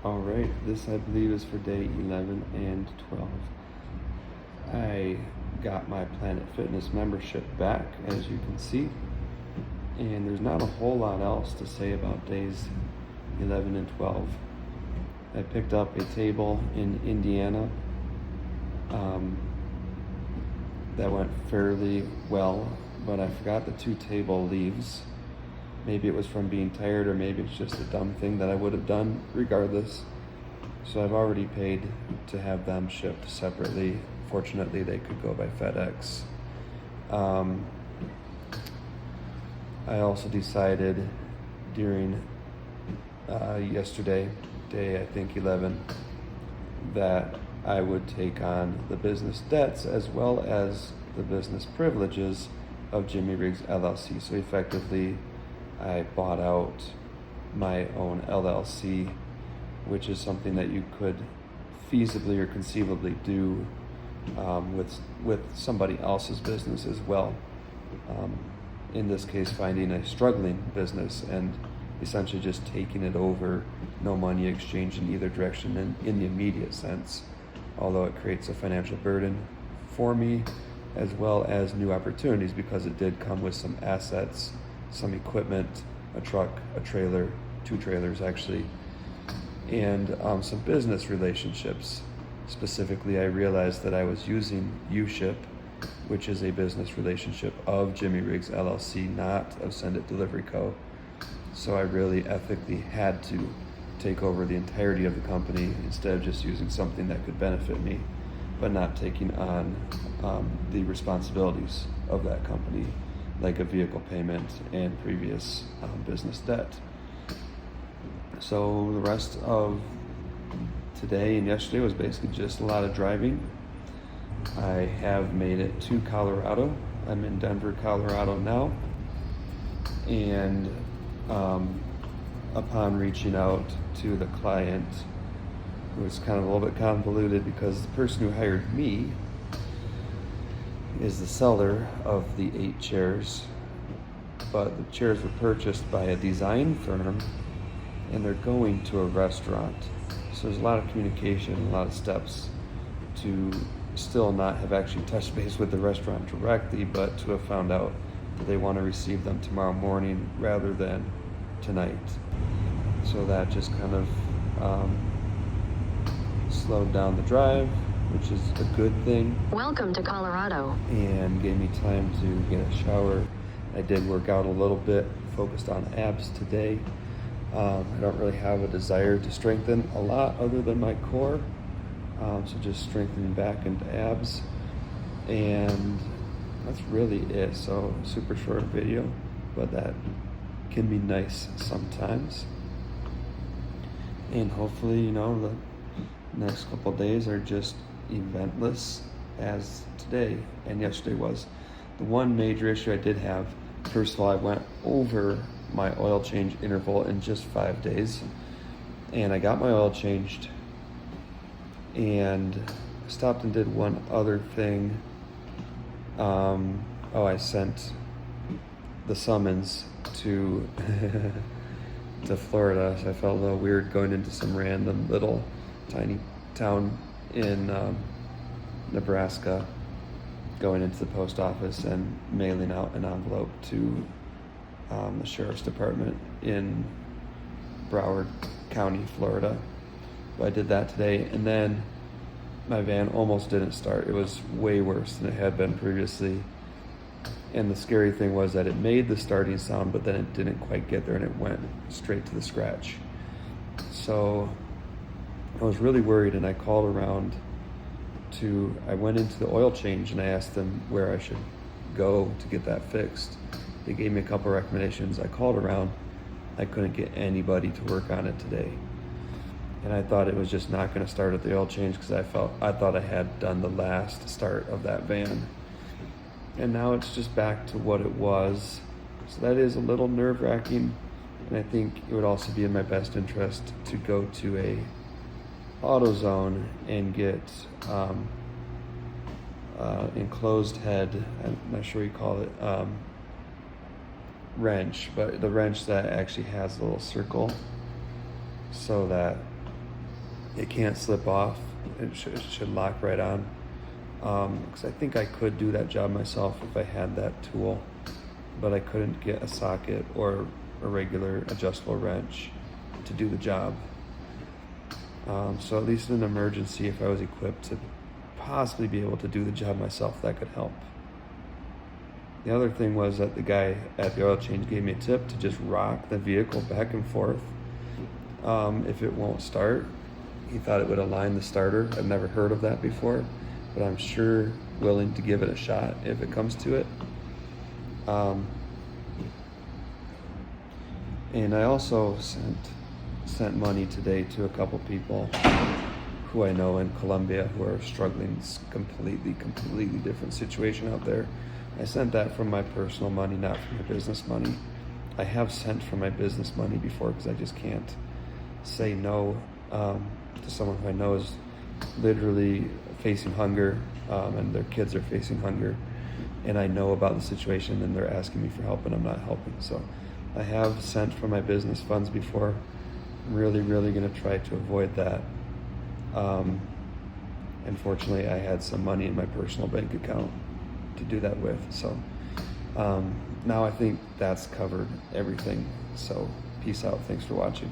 All right, this I believe is for day 11 and 12. I got my Planet Fitness membership back, as you can see, and there's not a whole lot else to say about days 11 and 12. I picked up a table in Indiana that went fairly well, but I forgot the 2 table leaves. Maybe it was from being tired, or maybe it's just a dumb thing that I would have done regardless. So I've already paid to have them shipped separately. Fortunately, they could go by FedEx. I also decided during yesterday, day I think 11, that I would take on the business debts as well as the business privileges of Jimmy Riggs LLC. So effectively, I bought out my own LLC, which is something that you could feasibly or conceivably do with somebody else's business as well. In this case, finding a struggling business and essentially just taking it over, no money exchanged in either direction in the immediate sense, although it creates a financial burden for me as well as new opportunities, because it did come with some assets, some equipment, a truck, a trailer, 2 trailers actually, and some business relationships. Specifically, I realized that I was using U-Ship, which is a business relationship of Jimmy Riggs LLC, not of Send It Delivery Co. So I really ethically had to take over the entirety of the company instead of just using something that could benefit me, but not taking on the responsibilities of that company, like a vehicle payment and previous business debt. So the rest of today and yesterday was basically just a lot of driving. I have made it to Colorado. I'm in Denver, Colorado now. And upon reaching out to the client, it was kind of a little bit convoluted because the person who hired me is the seller of the 8 chairs, but the chairs were purchased by a design firm and they're going to a restaurant. So there's a lot of communication, a lot of steps to still not have actually touched base with the restaurant directly, but to have found out that they want to receive them tomorrow morning rather than tonight. So that just kind of slowed down the drive, which is a good thing. Welcome to Colorado. And gave me time to get a shower. I did work out a little bit, focused on abs today. I don't really have a desire to strengthen a lot other than my core. So just strengthening back into abs. And that's really it. So super short video, but that can be nice sometimes. And hopefully, the next couple of days are just eventless as today and yesterday was. The one major issue I did have, first of all, I went over my oil change interval in just 5 days, and I got my oil changed and stopped and did one other thing. I sent the summons to to Florida, so I felt a little weird going into some random little tiny town in Nebraska, going into the post office and mailing out an envelope to the sheriff's department in Broward County, Florida. But I did that today, and then my van almost didn't start. It was way worse than it had been previously. And the scary thing was that it made the starting sound, but then it didn't quite get there and it went straight to the scratch. So I was really worried, and I called around I went into the oil change and I asked them where I should go to get that fixed. They gave me a couple of recommendations. I called around. I couldn't get anybody to work on it today. And I thought it was just not going to start at the oil change because I thought I had done the last start of that van. And now it's just back to what it was. So that is a little nerve-wracking, and I think it would also be in my best interest to go to a AutoZone and get enclosed head, I'm not sure what you call it, wrench, but the wrench that actually has a little circle so that It can't slip off. It should lock right on. Because I think I could do that job myself if I had that tool, but I couldn't get a socket or a regular adjustable wrench to do the job. So at least in an emergency, if I was equipped to possibly be able to do the job myself, that could help. The other thing was that the guy at the oil change gave me a tip to just rock the vehicle back and forth. If it won't start, he thought it would align the starter. I've never heard of that before, but I'm sure willing to give it a shot if it comes to it. And I also sent money today to a couple people who I know in Colombia who are struggling. It's completely different situation out there. I sent that from my personal money, not from my business money. I have sent from my business money before because I just can't say no to someone who I know is literally facing hunger, and their kids are facing hunger, and I know about the situation and they're asking me for help and I'm not helping. So I have sent from my business funds before. I'm really going to try to avoid that. Unfortunately, I had some money in my personal bank account to do that with. So now I think that's covered everything. So peace out. Thanks for watching.